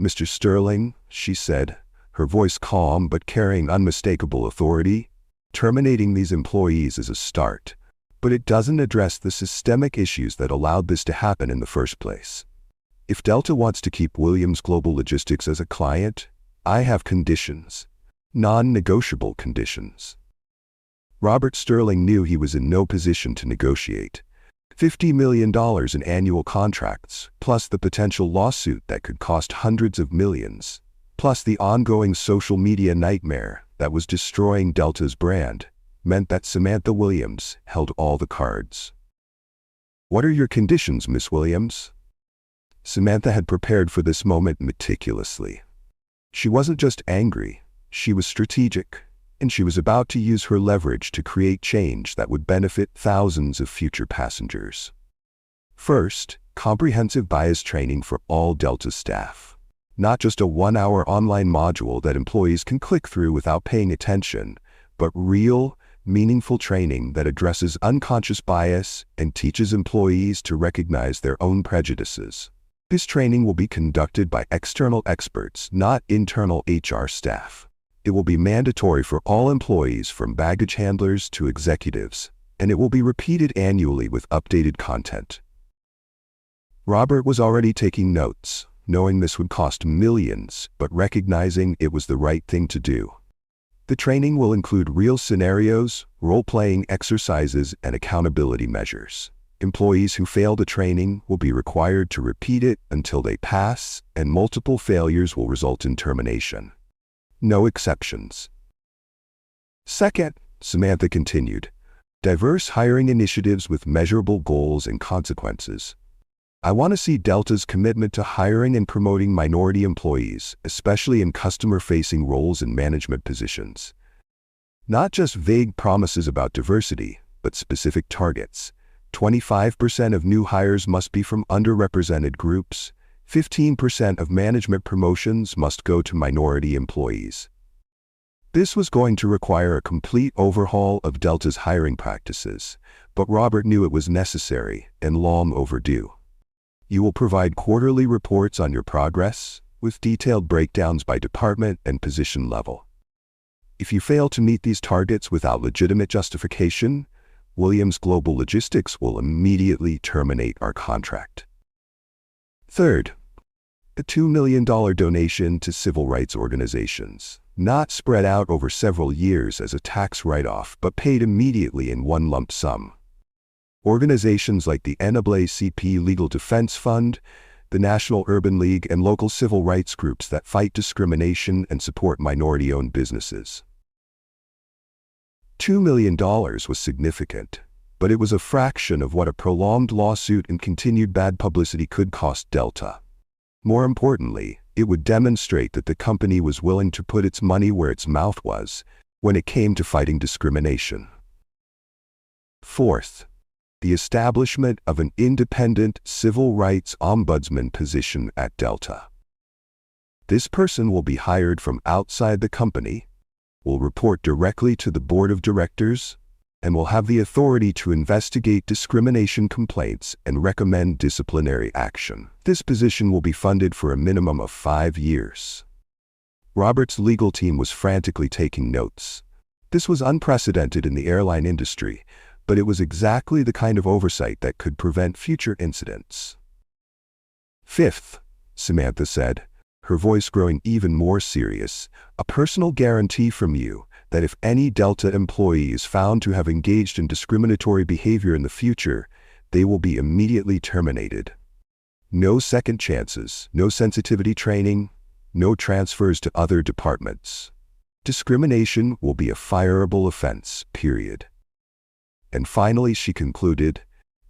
Mr. Sterling, she said, her voice calm but carrying unmistakable authority, terminating these employees is a start, but it doesn't address the systemic issues that allowed this to happen in the first place. If Delta wants to keep Williams Global Logistics as a client, I have conditions, non-negotiable conditions. Robert Sterling knew he was in no position to negotiate. $50 million in annual contracts, plus the potential lawsuit that could cost hundreds of millions, plus the ongoing social media nightmare that was destroying Delta's brand, meant that Samantha Williams held all the cards. "What are your conditions, Miss Williams?" Samantha had prepared for this moment meticulously. She wasn't just angry, she was strategic, and she was about to use her leverage to create change that would benefit thousands of future passengers. First, comprehensive bias training for all Delta staff. Not just a 1-hour online module that employees can click through without paying attention, but real, meaningful training that addresses unconscious bias and teaches employees to recognize their own prejudices. This training will be conducted by external experts, not internal HR staff. It will be mandatory for all employees from baggage handlers to executives, and it will be repeated annually with updated content. Robert was already taking notes, knowing this would cost millions, but recognizing it was the right thing to do. The training will include real scenarios, role-playing exercises, and accountability measures. Employees who fail the training will be required to repeat it until they pass, and multiple failures will result in termination. No exceptions. Second, Samantha continued, diverse hiring initiatives with measurable goals and consequences. I want to see Delta's commitment to hiring and promoting minority employees, especially in customer-facing roles and management positions. Not just vague promises about diversity, but specific targets. 25% of new hires must be from underrepresented groups. 15% of management promotions must go to minority employees. This was going to require a complete overhaul of Delta's hiring practices, but Robert knew it was necessary and long overdue. You will provide quarterly reports on your progress, with detailed breakdowns by department and position level. If you fail to meet these targets without legitimate justification, Williams Global Logistics will immediately terminate our contract. Third, a $2 million donation to civil rights organizations, not spread out over several years as a tax write-off, but paid immediately in one lump sum. Organizations like the NAACP Legal Defense Fund, the National Urban League, and local civil rights groups that fight discrimination and support minority-owned businesses. $2 million was significant, but it was a fraction of what a prolonged lawsuit and continued bad publicity could cost Delta. More importantly, it would demonstrate that the company was willing to put its money where its mouth was when it came to fighting discrimination. Fourth, the establishment of an independent civil rights ombudsman position at Delta. This person will be hired from outside the company, will report directly to the board of directors, and will have the authority to investigate discrimination complaints and recommend disciplinary action. This position will be funded for a minimum of 5 years. Robert's legal team was frantically taking notes. This was unprecedented in the airline industry, but it was exactly the kind of oversight that could prevent future incidents. Fifth, Samantha said, her voice growing even more serious, a personal guarantee from you that if any Delta employee is found to have engaged in discriminatory behavior in the future, they will be immediately terminated. No second chances, no sensitivity training, no transfers to other departments. Discrimination will be a fireable offense, period. And finally, she concluded,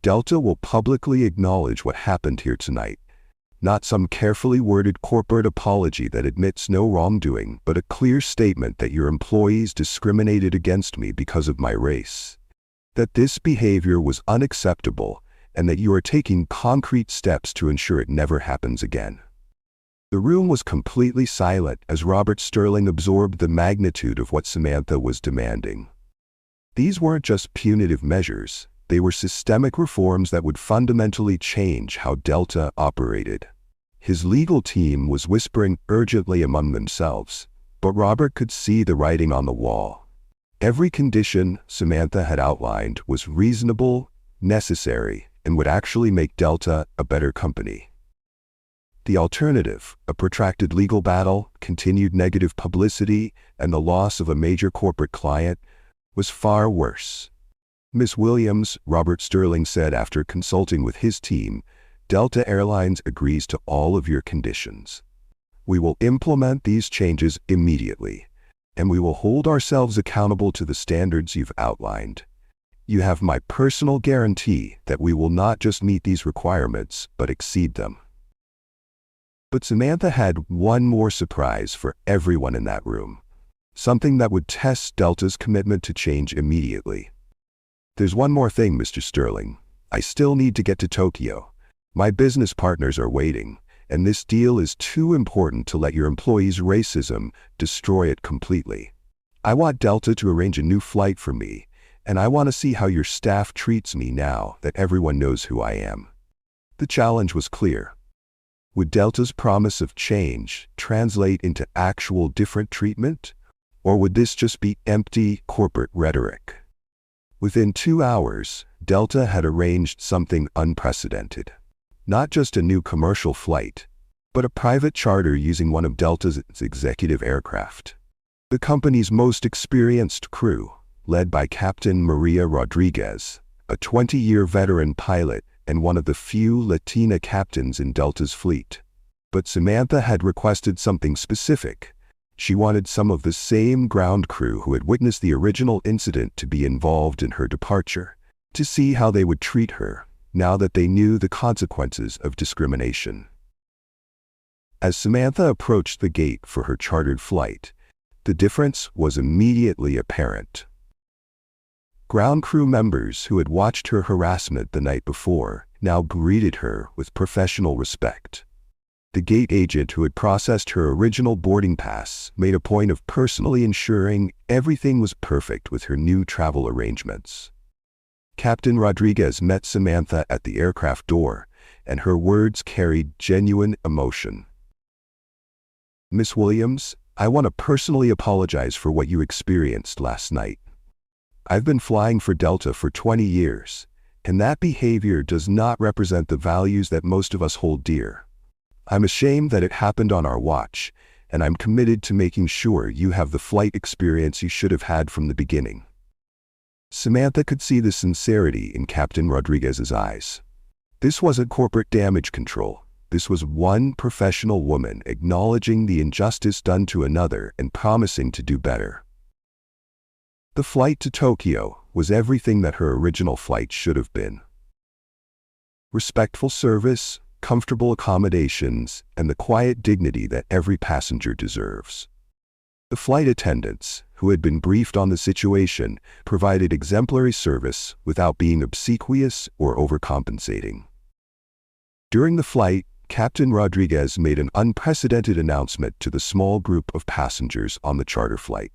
Delta will publicly acknowledge what happened here tonight. Not some carefully worded corporate apology that admits no wrongdoing, but a clear statement that your employees discriminated against me because of my race. That this behavior was unacceptable, and that you are taking concrete steps to ensure it never happens again. The room was completely silent as Robert Sterling absorbed the magnitude of what Samantha was demanding. These weren't just punitive measures, they were systemic reforms that would fundamentally change how Delta operated. His legal team was whispering urgently among themselves, but Robert could see the writing on the wall. Every condition Samantha had outlined was reasonable, necessary, and would actually make Delta a better company. The alternative, a protracted legal battle, continued negative publicity, and the loss of a major corporate client, was far worse. Miss Williams, Robert Sterling said after consulting with his team, Delta Airlines agrees to all of your conditions. We will implement these changes immediately, and we will hold ourselves accountable to the standards you've outlined. You have my personal guarantee that we will not just meet these requirements, but exceed them. But Samantha had one more surprise for everyone in that room, something that would test Delta's commitment to change immediately. There's one more thing, Mr. Sterling. I still need to get to Tokyo. My business partners are waiting, and this deal is too important to let your employees' racism destroy it completely. I want Delta to arrange a new flight for me, and I want to see how your staff treats me now that everyone knows who I am. The challenge was clear. Would Delta's promise of change translate into actual different treatment, or would this just be empty corporate rhetoric? Within 2 hours, Delta had arranged something unprecedented. Not just a new commercial flight, but a private charter using one of Delta's executive aircraft. The company's most experienced crew, led by Captain Maria Rodriguez, a 20-year veteran pilot and one of the few Latina captains in Delta's fleet. But Samantha had requested something specific. She wanted some of the same ground crew who had witnessed the original incident to be involved in her departure, to see how they would treat her, now that they knew the consequences of discrimination. As Samantha approached the gate for her chartered flight, the difference was immediately apparent. Ground crew members who had watched her harassment the night before now greeted her with professional respect. The gate agent who had processed her original boarding pass made a point of personally ensuring everything was perfect with her new travel arrangements. Captain Rodriguez met Samantha at the aircraft door, and her words carried genuine emotion. Miss Williams, I want to personally apologize for what you experienced last night. I've been flying for Delta for 20 years, and that behavior does not represent the values that most of us hold dear. I'm ashamed that it happened on our watch, and I'm committed to making sure you have the flight experience you should have had from the beginning. Samantha could see the sincerity in Captain Rodriguez's eyes. This wasn't corporate damage control. This was one professional woman acknowledging the injustice done to another and promising to do better. The flight to Tokyo was everything that her original flight should have been. Respectful service, comfortable accommodations, and the quiet dignity that every passenger deserves. The flight attendants, who had been briefed on the situation, provided exemplary service without being obsequious or overcompensating. During the flight, Captain Rodriguez made an unprecedented announcement to the small group of passengers on the charter flight.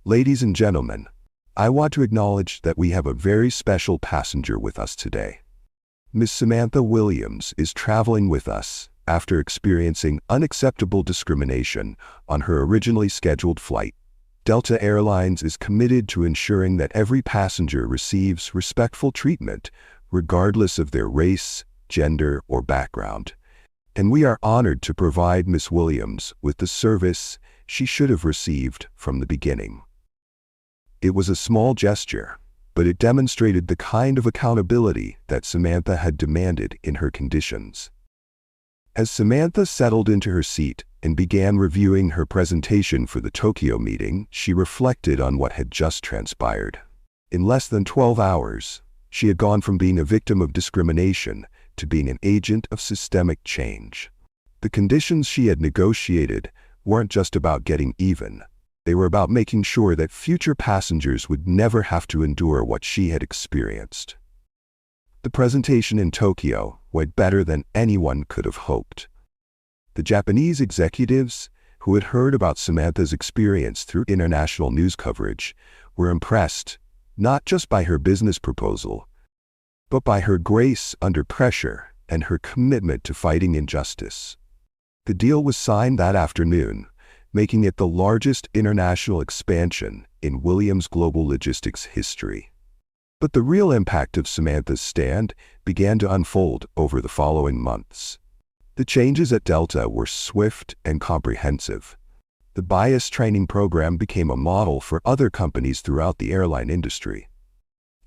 Ladies and gentlemen, I want to acknowledge that we have a very special passenger with us today. Miss Samantha Williams is traveling with us after experiencing unacceptable discrimination on her originally scheduled flight. Delta Airlines is committed to ensuring that every passenger receives respectful treatment, regardless of their race, gender, or background. And we are honored to provide Miss Williams with the service she should have received from the beginning. It was a small gesture, but it demonstrated the kind of accountability that Samantha had demanded in her conditions. As Samantha settled into her seat and began reviewing her presentation for the Tokyo meeting, she reflected on what had just transpired. In less than 12 hours, she had gone from being a victim of discrimination to being an agent of systemic change. The conditions she had negotiated weren't just about getting even. They were about making sure that future passengers would never have to endure what she had experienced. The presentation in Tokyo went better than anyone could have hoped. The Japanese executives, who had heard about Samantha's experience through international news coverage, were impressed, not just by her business proposal, but by her grace under pressure and her commitment to fighting injustice. The deal was signed that afternoon, making it the largest international expansion in Williams Global Logistics history. But the real impact of Samantha's stand began to unfold over the following months. The changes at Delta were swift and comprehensive. The bias training program became a model for other companies throughout the airline industry.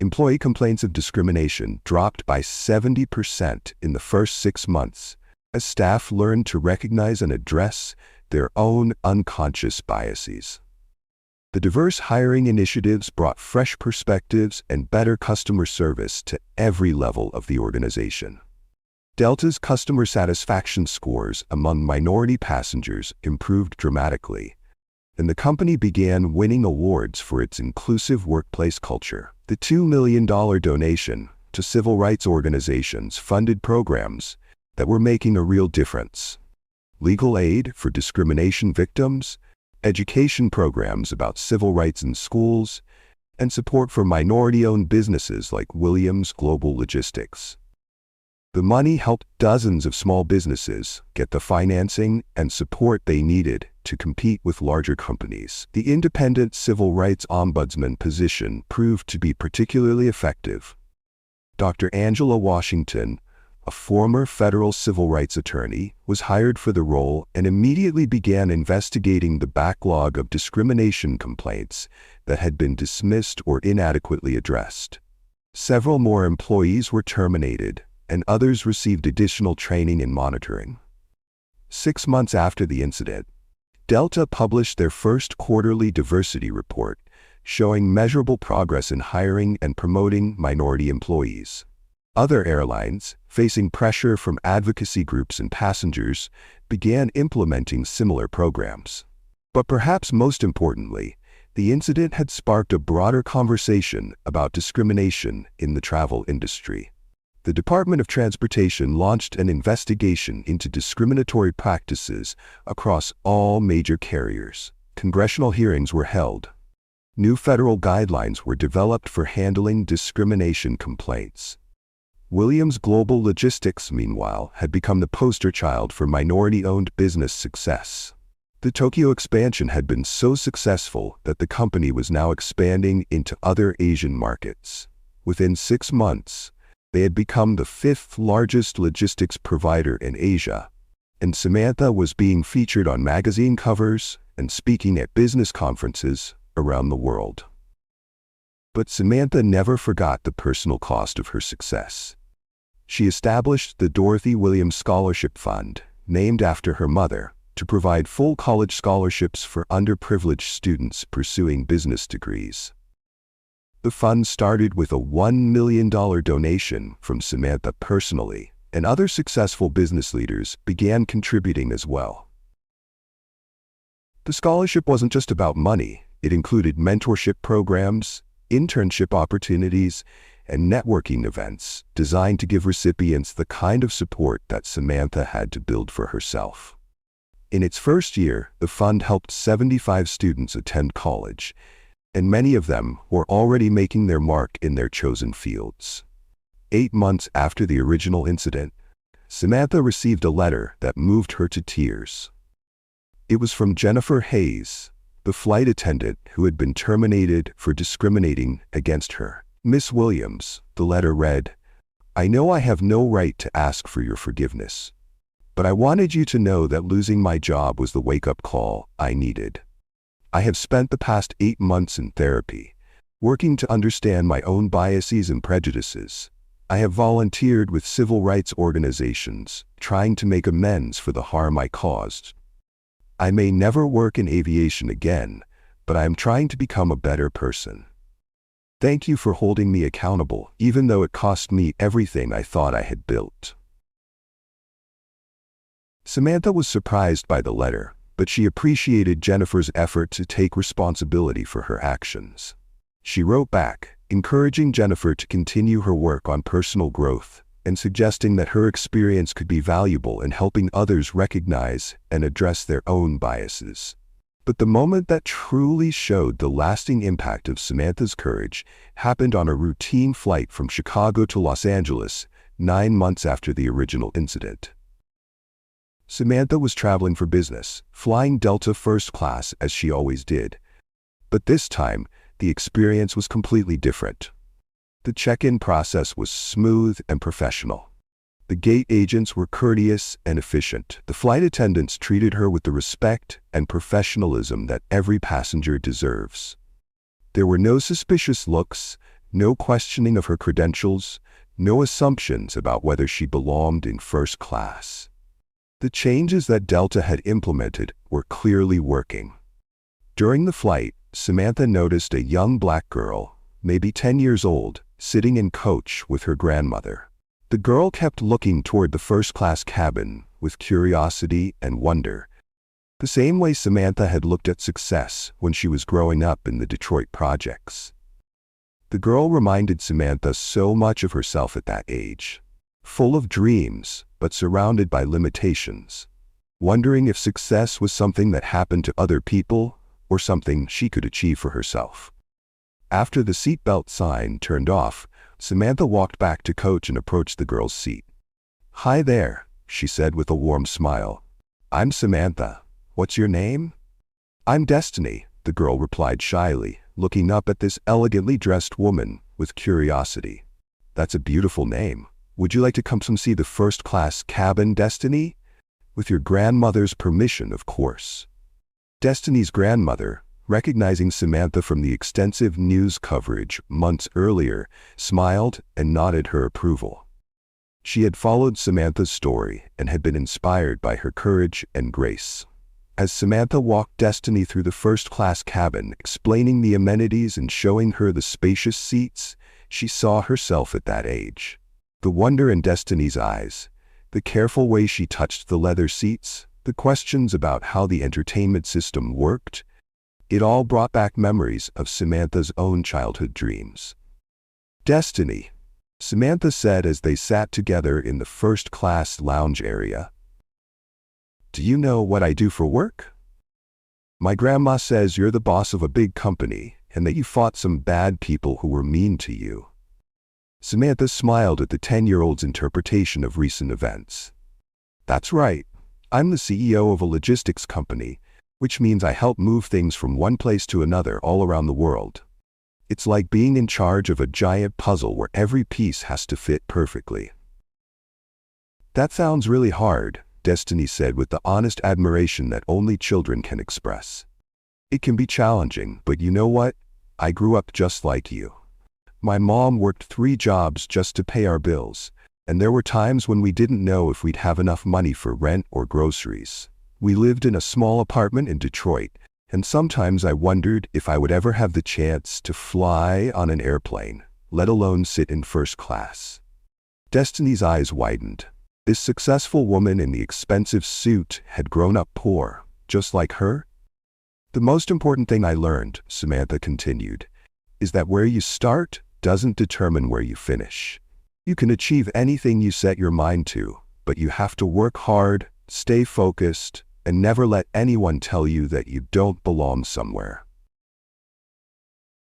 Employee complaints of discrimination dropped by 70% in the first 6 months as staff learned to recognize and address their own unconscious biases. The diverse hiring initiatives brought fresh perspectives and better customer service to every level of the organization. Delta's customer satisfaction scores among minority passengers improved dramatically, and the company began winning awards for its inclusive workplace culture. The $2 million donation to civil rights organizations funded programs that were making a real difference: legal aid for discrimination victims, education programs about civil rights in schools, and support for minority-owned businesses like Williams Global Logistics. The money helped dozens of small businesses get the financing and support they needed to compete with larger companies. The independent civil rights ombudsman position proved to be particularly effective. Dr. Angela Washington, a former federal civil rights attorney, was hired for the role and immediately began investigating the backlog of discrimination complaints that had been dismissed or inadequately addressed. Several more employees were terminated, and others received additional training and monitoring. 6 months after the incident, Delta published their first quarterly diversity report, showing measurable progress in hiring and promoting minority employees. Other airlines, facing pressure from advocacy groups and passengers, began implementing similar programs. But perhaps most importantly, the incident had sparked a broader conversation about discrimination in the travel industry. The Department of Transportation launched an investigation into discriminatory practices across all major carriers. Congressional hearings were held. New federal guidelines were developed for handling discrimination complaints. Williams Global Logistics, meanwhile, had become the poster child for minority-owned business success. The Tokyo expansion had been so successful that the company was now expanding into other Asian markets. Within 6 months, they had become the 5th largest logistics provider in Asia, and Samantha was being featured on magazine covers and speaking at business conferences around the world. But Samantha never forgot the personal cost of her success. She established the Dorothy Williams Scholarship Fund, named after her mother, to provide full college scholarships for underprivileged students pursuing business degrees. The fund started with a $1 million donation from Samantha personally, and other successful business leaders began contributing as well. The scholarship wasn't just about money. It included mentorship programs, internship opportunities, and networking events designed to give recipients the kind of support that Samantha had to build for herself. In its first year, the fund helped 75 students attend college, and many of them were already making their mark in their chosen fields. 8 months after the original incident, Samantha received a letter that moved her to tears. It was from Jennifer Hayes, the flight attendant who had been terminated for discriminating against her. "Miss Williams," the letter read, "I know I have no right to ask for your forgiveness, but I wanted you to know that losing my job was the wake-up call I needed. I have spent the past 8 months in therapy, working to understand my own biases and prejudices. I have volunteered with civil rights organizations, trying to make amends for the harm I caused. I may never work in aviation again, but I am trying to become a better person. Thank you for holding me accountable, even though it cost me everything I thought I had built." Samantha was surprised by the letter, but she appreciated Jennifer's effort to take responsibility for her actions. She wrote back, encouraging Jennifer to continue her work on personal growth and suggesting that her experience could be valuable in helping others recognize and address their own biases. But the moment that truly showed the lasting impact of Samantha's courage happened on a routine flight from Chicago to Los Angeles 9 months after the original incident. Samantha was traveling for business, flying Delta first class as she always did. But this time, the experience was completely different. The check-in process was smooth and professional. The gate agents were courteous and efficient. The flight attendants treated her with the respect and professionalism that every passenger deserves. There were no suspicious looks, No questioning of her credentials, no assumptions about whether she belonged in first class. The changes that Delta had implemented were clearly working. During the flight, Samantha noticed a young black girl, maybe 10 years old, sitting in coach with her grandmother. The girl kept looking toward the first-class cabin with curiosity and wonder, the same way Samantha had looked at success when she was growing up in the Detroit projects. The girl reminded Samantha so much of herself at that age, full of dreams, but surrounded by limitations, wondering if success was something that happened to other people or something she could achieve for herself. After the seatbelt sign turned off, Samantha walked back to coach and approached the girl's seat. "Hi there," she said with a warm smile. "I'm Samantha. What's your name?" "I'm Destiny," the girl replied shyly, looking up at this elegantly dressed woman with curiosity. "That's a beautiful name. Would you like to come see the first-class cabin, Destiny?" "With your grandmother's permission, of course." Destiny's grandmother, recognizing Samantha from the extensive news coverage months earlier, smiled and nodded her approval. She had followed Samantha's story and had been inspired by her courage and grace. As Samantha walked Destiny through the first-class cabin, explaining the amenities and showing her the spacious seats, she saw herself at that age. The wonder in Destiny's eyes, the careful way she touched the leather seats, the questions about how the entertainment system worked, it all brought back memories of Samantha's own childhood dreams. "Destiny," Samantha said as they sat together in the first-class lounge area, "do you know what I do for work? My grandma says you're the boss of a big company and that you fought some bad people who were mean to you." Samantha smiled at the 10-year-old's interpretation of recent events. "That's right. I'm the CEO of a logistics company, which means I help move things from one place to another all around the world. It's like being in charge of a giant puzzle where every piece has to fit perfectly." "That sounds really hard," Destiny said with the honest admiration that only children can express. "It can be challenging, but you know what? I grew up just like you. My mom worked 3 jobs just to pay our bills, and there were times when we didn't know if we'd have enough money for rent or groceries. We lived in a small apartment in Detroit, and sometimes I wondered if I would ever have the chance to fly on an airplane, let alone sit in first class." Destiny's eyes widened. This successful woman in the expensive suit had grown up poor, just like her. "The most important thing I learned," Samantha continued, "is that where you start doesn't determine where you finish. You can achieve anything you set your mind to, but you have to work hard, stay focused, and never let anyone tell you that you don't belong somewhere."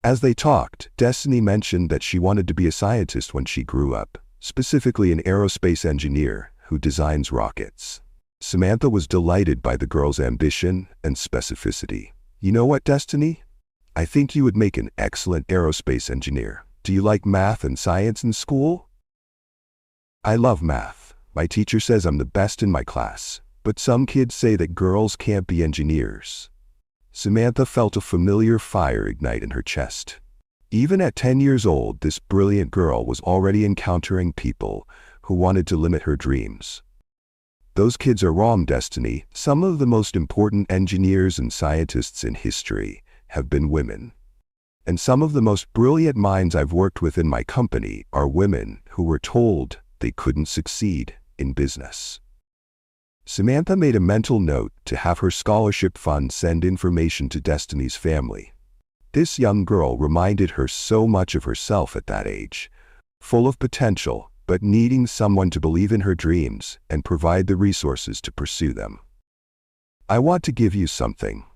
As they talked, Destiny mentioned that she wanted to be a scientist when she grew up, specifically an aerospace engineer who designs rockets. Samantha was delighted by the girl's ambition and specificity. "You know what, Destiny? I think you would make an excellent aerospace engineer. Do you like math and science in school?" "I love math. My teacher says I'm the best in my class. But some kids say that girls can't be engineers." Samantha felt a familiar fire ignite in her chest. Even at 10 years old, this brilliant girl was already encountering people who wanted to limit her dreams. "Those kids are wrong, Destiny. Some of the most important engineers and scientists in history have been women. And some of the most brilliant minds I've worked with in my company are women who were told they couldn't succeed in business." Samantha made a mental note to have her scholarship fund send information to Destiny's family. This young girl reminded her so much of herself at that age, full of potential, but needing someone to believe in her dreams and provide the resources to pursue them. "I want to give you something,"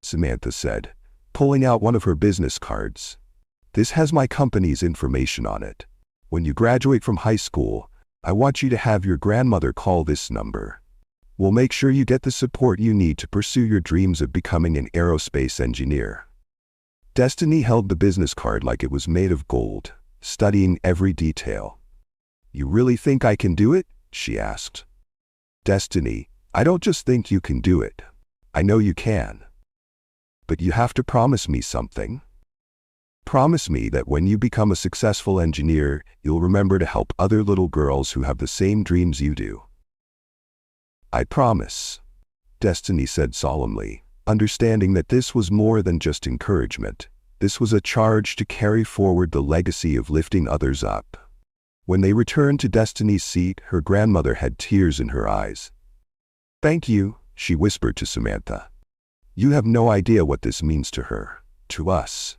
Samantha said, pulling out one of her business cards. "This has my company's information on it. When you graduate from high school, I want you to have your grandmother call this number. We'll make sure you get the support you need to pursue your dreams of becoming an aerospace engineer." Destiny held the business card like it was made of gold, studying every detail. "You really think I can do it?" she asked. "Destiny, I don't just think you can do it. I know you can. But you have to promise me something." Promise me that when you become a successful engineer, you'll remember to help other little girls who have the same dreams you do." "I promise," Destiny said solemnly, understanding that this was more than just encouragement. This was a charge to carry forward the legacy of lifting others up. When they returned to Destiny's seat, her grandmother had tears in her eyes. "Thank you," she whispered to Samantha. "You have no idea what this means to her, to us.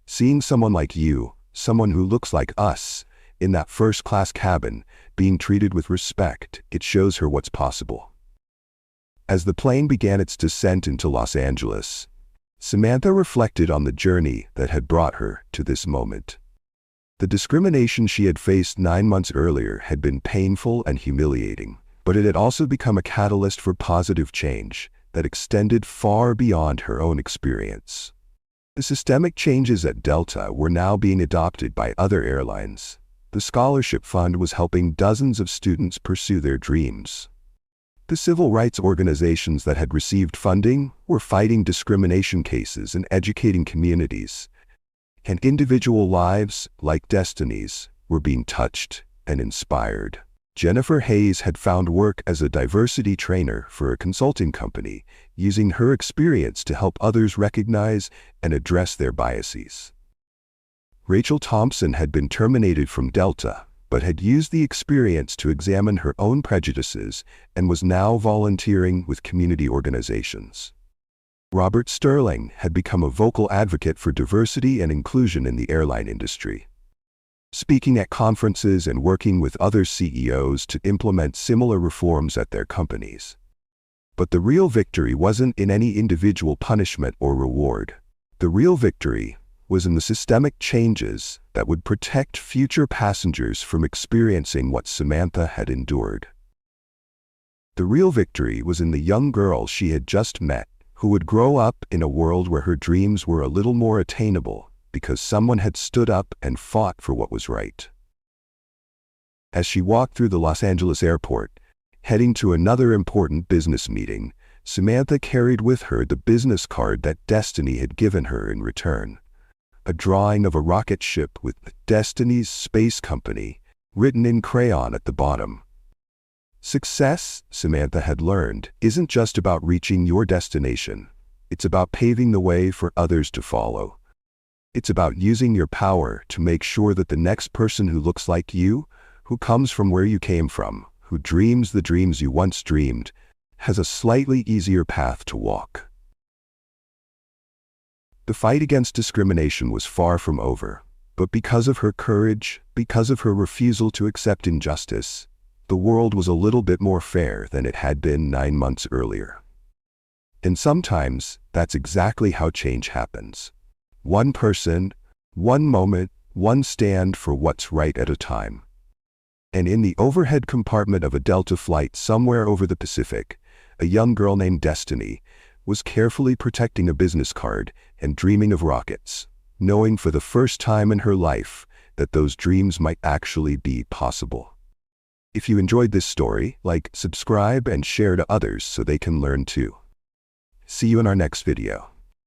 Seeing someone like you, someone who looks like us, in that first-class cabin, being treated with respect, it shows her what's possible." As the plane began its descent into Los Angeles, Samantha reflected on the journey that had brought her to this moment. The discrimination she had faced 9 months earlier had been painful and humiliating, but it had also become a catalyst for positive change that extended far beyond her own experience. The systemic changes at Delta were now being adopted by other airlines. The scholarship fund was helping dozens of students pursue their dreams. The civil rights organizations that had received funding were fighting discrimination cases and educating communities. And individual lives, like Destiny's, were being touched and inspired. Jennifer Hayes had found work as a diversity trainer for a consulting company, using her experience to help others recognize and address their biases. Rachel Thompson had been terminated from Delta, but had used the experience to examine her own prejudices and was now volunteering with community organizations. Robert Sterling had become a vocal advocate for diversity and inclusion in the airline industry, speaking at conferences and working with other CEOs to implement similar reforms at their companies. But the real victory wasn't in any individual punishment or reward. The real victory was in the systemic changes that would protect future passengers from experiencing what Samantha had endured. The real victory was in the young girl she had just met, who would grow up in a world where her dreams were a little more attainable because someone had stood up and fought for what was right. As she walked through the Los Angeles airport, heading to another important business meeting, Samantha carried with her the business card that Destiny had given her in return. A drawing of a rocket ship with Destiny's Space Company written in crayon at the bottom. Success, Samantha had learned, isn't just about reaching your destination. It's about paving the way for others to follow. It's about using your power to make sure that the next person who looks like you, who comes from where you came from, who dreams the dreams you once dreamed, has a slightly easier path to walk. The fight against discrimination was far from over, but because of her courage, because of her refusal to accept injustice, the world was a little bit more fair than it had been 9 months earlier. And sometimes, that's exactly how change happens. One person, one moment, one stand for what's right at a time. And in the overhead compartment of a Delta flight somewhere over the Pacific, a young girl named Destiny was carefully protecting a business card and dreaming of rockets, knowing for the first time in her life that those dreams might actually be possible. If you enjoyed this story, like, subscribe, and share to others so they can learn too. See you in our next video.